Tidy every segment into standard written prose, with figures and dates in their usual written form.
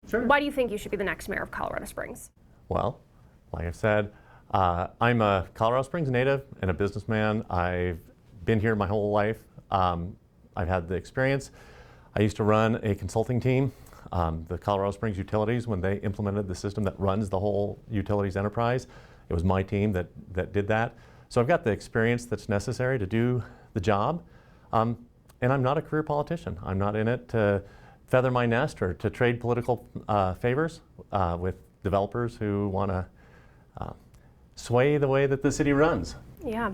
Sure. Why do you think you should be the next mayor of Colorado Springs? Well, like I said, I'm a Colorado Springs native and a businessman. I've been here my whole life. I've had the experience. I used to run a consulting team, the Colorado Springs Utilities, when they implemented the system that runs the whole utilities enterprise. It was my team that did that. So I've got the experience that's necessary to do the job. And I'm not a career politician. I'm not in it to feather my nest or to trade political favors with developers who want to sway the way that the city runs. Yeah.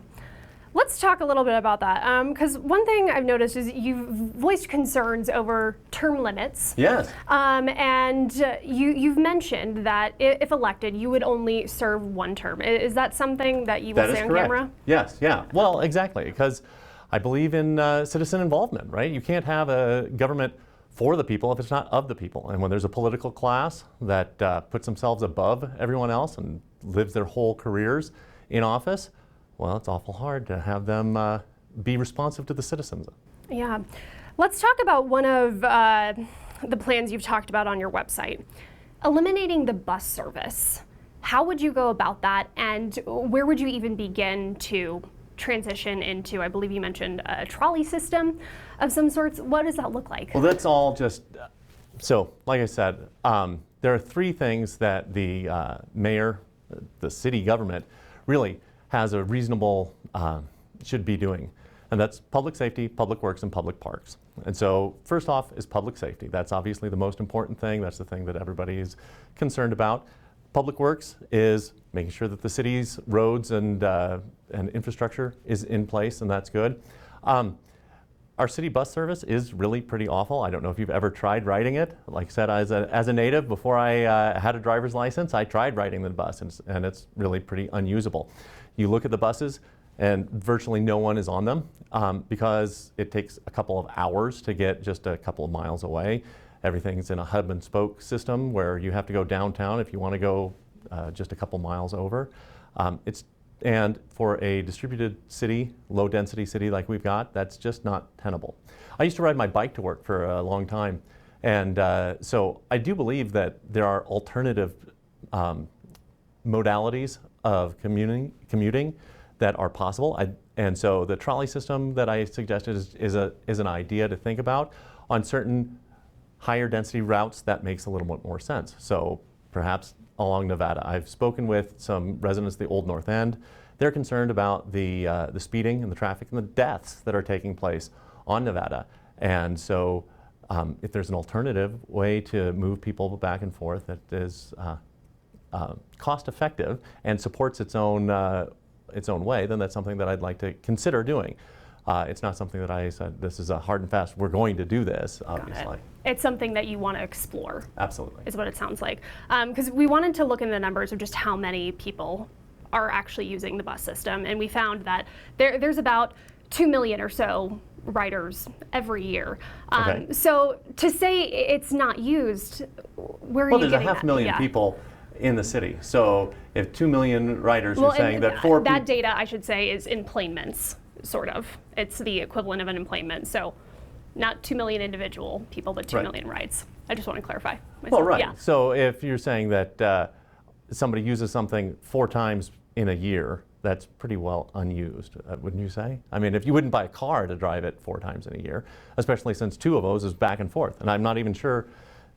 Let's talk a little bit about that, because one thing I've noticed is you've voiced concerns over term limits. Yes. And you've mentioned that if elected, you would only serve one term. Is that something that you will say on camera? Yes, yeah. Well, exactly, because I believe in citizen involvement, right? You can't have a government for the people if it's not of the people. And when there's a political class that puts themselves above everyone else and lives their whole careers in office, well, it's awful hard to have them be responsive to the citizens. Yeah. Let's talk about one of the plans you've talked about on your website, eliminating the bus service. How would you go about that, and where would you even begin to transition into, I believe you mentioned a trolley system of some sorts? What does that look like? Well, that's all just, so like I said, there are three things that the mayor, the city government, really has a reasonable, should be doing. And that's public safety, public works, and public parks. And so first off is public safety. That's obviously the most important thing. That's the thing that everybody is concerned about. Public works is making sure that the city's roads and infrastructure is in place, and that's good. Our city bus service is really pretty awful. I don't know if you've ever tried riding it. Like I said, as a native, before I had a driver's license, I tried riding the bus, and it's really pretty unusable. You look at the buses, and virtually no one is on them because it takes a couple of hours to get just a couple of miles away. Everything's in a hub and spoke system where you have to go downtown if you want to go just a couple miles over. And for a distributed city, low density city like we've got, that's just not tenable. I used to ride my bike to work for a long time. And so I do believe that there are alternative modalities of commuting that are possible. And so the trolley system that I suggested is an idea to think about. On certain higher density routes, that makes a little bit more sense. So perhaps along Nevada. I've spoken with some residents of the Old North End. They're concerned about the speeding and the traffic and the deaths that are taking place on Nevada. And so if there's an alternative way to move people back and forth that is cost effective and supports its own way, then that's something that I'd like to consider doing. It's not something that I said, this is a hard and fast, we're going to do this, obviously. It's something that you want to explore. Absolutely. Is what it sounds like. Because we wanted to look in the numbers of just how many people are actually using the bus system. And we found that there's about 2 million or so riders every year. Okay. So to say it's not used, where are you getting that? Well, there's 500,000 people in the city. So if 2 million riders are saying that that data, I should say, is emplanements, sort of. It's the equivalent of an emplanement. So not 2 million individual people, but 2 million rides. I just want to clarify myself. Well, right. Yeah. So if you're saying that somebody uses something 4 times in a year, that's pretty well unused, wouldn't you say? I mean, if you wouldn't buy a car to drive it 4 times in a year, especially since 2 of those is back and forth. And I'm not even sure,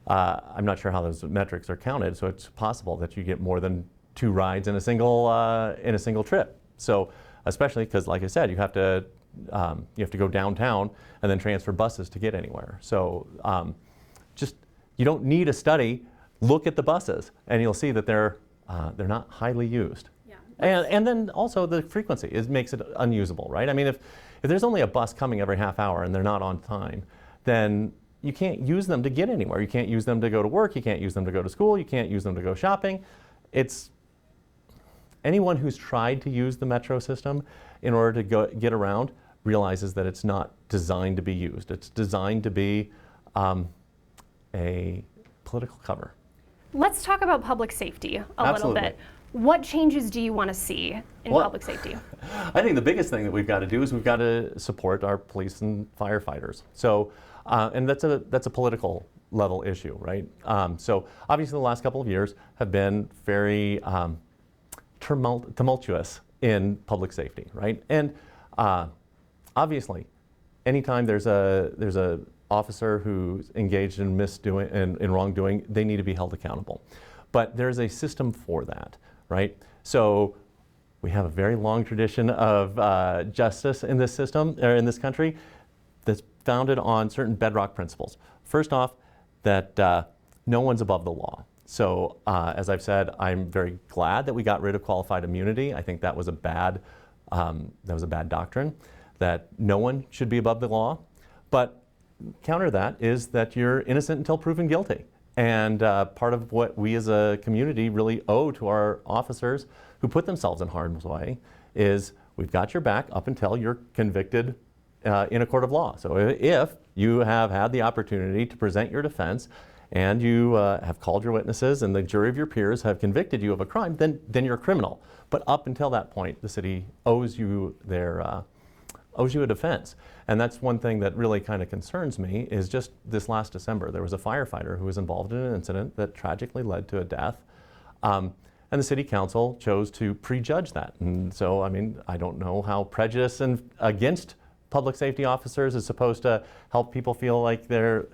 I'm not sure how those metrics are counted, so it's possible that you get more than 2 rides in a single trip. So especially because, like I said, you have to go downtown and then transfer buses to get anywhere. So just, you don't need a study. Look at the buses, and you'll see that they're not highly used. Yeah. And then also the frequency makes it unusable, right? I mean, if there's only a bus coming every half hour and they're not on time, then you can't use them to get anywhere. You can't use them to go to work. You can't use them to go to school. You can't use them to go shopping. Anyone who's tried to use the metro system in order to get around realizes that it's not designed to be used. It's designed to be a political cover. Let's talk about public safety a little bit. What changes do you want to see in public safety? I think the biggest thing that we've got to do is we've got to support our police and firefighters. So, and that's a political level issue, right? So obviously the last couple of years have been very tumultuous in public safety, right? And obviously, anytime there's a officer who's engaged in in wrongdoing, they need to be held accountable. But there's a system for that, right? So we have a very long tradition of justice in this system, or in this country, that's founded on certain bedrock principles. First off, that no one's above the law. So as I've said, I'm very glad that we got rid of qualified immunity. I think that was a bad doctrine, that no one should be above the law. But counter that is that you're innocent until proven guilty. And part of what we as a community really owe to our officers who put themselves in harm's way is we've got your back up until you're convicted in a court of law. So if you have had the opportunity to present your defense and you have called your witnesses and the jury of your peers have convicted you of a crime, then you're a criminal. But up until that point, the city owes you a defense. And that's one thing that really kind of concerns me is just this last December, there was a firefighter who was involved in an incident that tragically led to a death. And the city council chose to prejudge that. And so, I mean, I don't know how prejudice against public safety officers is supposed to help people feel like they're,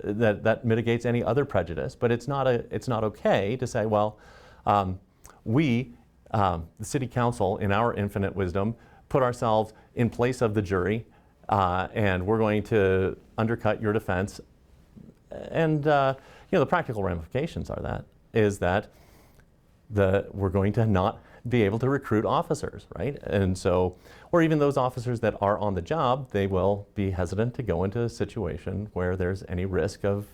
that mitigates any other prejudice. But it's not okay to say, well, the city council, in our infinite wisdom, put ourselves in place of the jury, and we're going to undercut your defense. And the practical ramifications is that we're going to not be able to recruit officers, right? And so, or even those officers that are on the job, they will be hesitant to go into a situation where there's any risk of,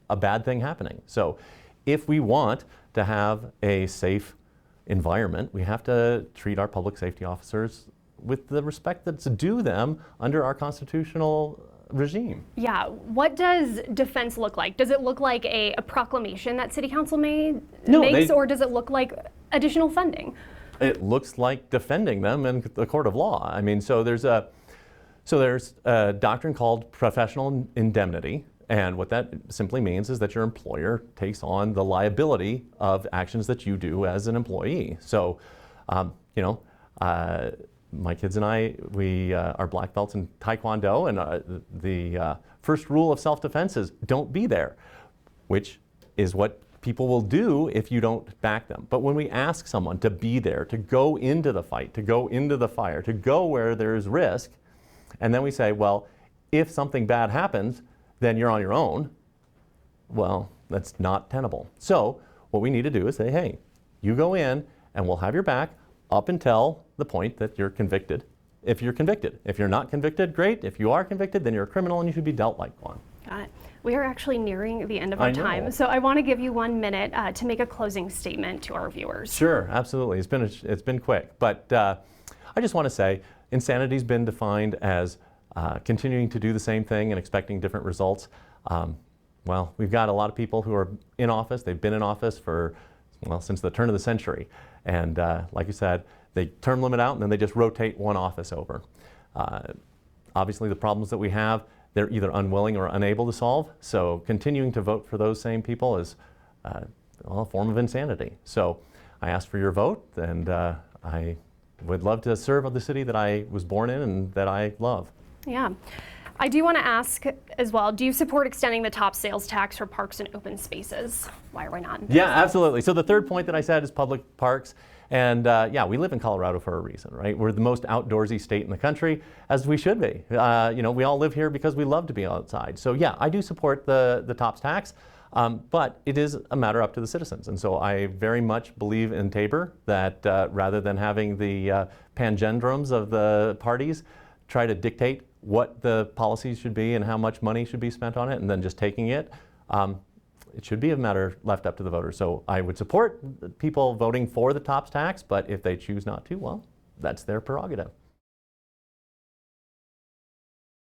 a bad thing happening. So if we want to have a safe environment, we have to treat our public safety officers with the respect that's due them under our constitutional regime. Yeah, what does defense look like? Does it look like a proclamation that City Council makes, or does it look like additional funding? It looks like defending them in the court of law. I mean, so there's a doctrine called professional indemnity, and what that simply means is that your employer takes on the liability of actions that you do as an employee. So, my kids and I, we are black belts in Taekwondo, and the first rule of self-defense is don't be there, which is what people will do if you don't back them. But when we ask someone to be there, to go into the fight, to go into the fire, to go where there's risk, and then we say, well, if something bad happens, then you're on your own, well, that's not tenable. So what we need to do is say, hey, you go in and we'll have your back up until the point that you're convicted. If you're convicted. If you're not convicted, great. If you are convicted, then you're a criminal and you should be dealt like one. Got it. We are actually nearing the end of our time, so I want to give you 1 minute to make a closing statement to our viewers. Sure, absolutely. It's been quick, but I just want to say insanity's been defined as continuing to do the same thing and expecting different results. Well, we've got a lot of people who are in office. They've been in office since the turn of the century. And like you said, they term limit out and then they just rotate one office over. Obviously, the problems that we have, they're either unwilling or unable to solve. So continuing to vote for those same people is a form of insanity. So I ask for your vote, and I would love to serve the city that I was born in and that I love. Yeah. I do want to ask as well, do you support extending the top sales tax for parks and open spaces? Why or why not? Yeah, absolutely. So the third point that I said is public parks. And we live in Colorado for a reason, right? We're the most outdoorsy state in the country, as we should be. We all live here because we love to be outside. So yeah, I do support the TOPS tax, but it is a matter up to the citizens. And so I very much believe in Tabor, that rather than having the pangendrums of the parties try to dictate what the policies should be and how much money should be spent on it, and then just taking it, it should be a matter left up to the voters. So I would support people voting for the TOPS tax, but if they choose not to, well, that's their prerogative.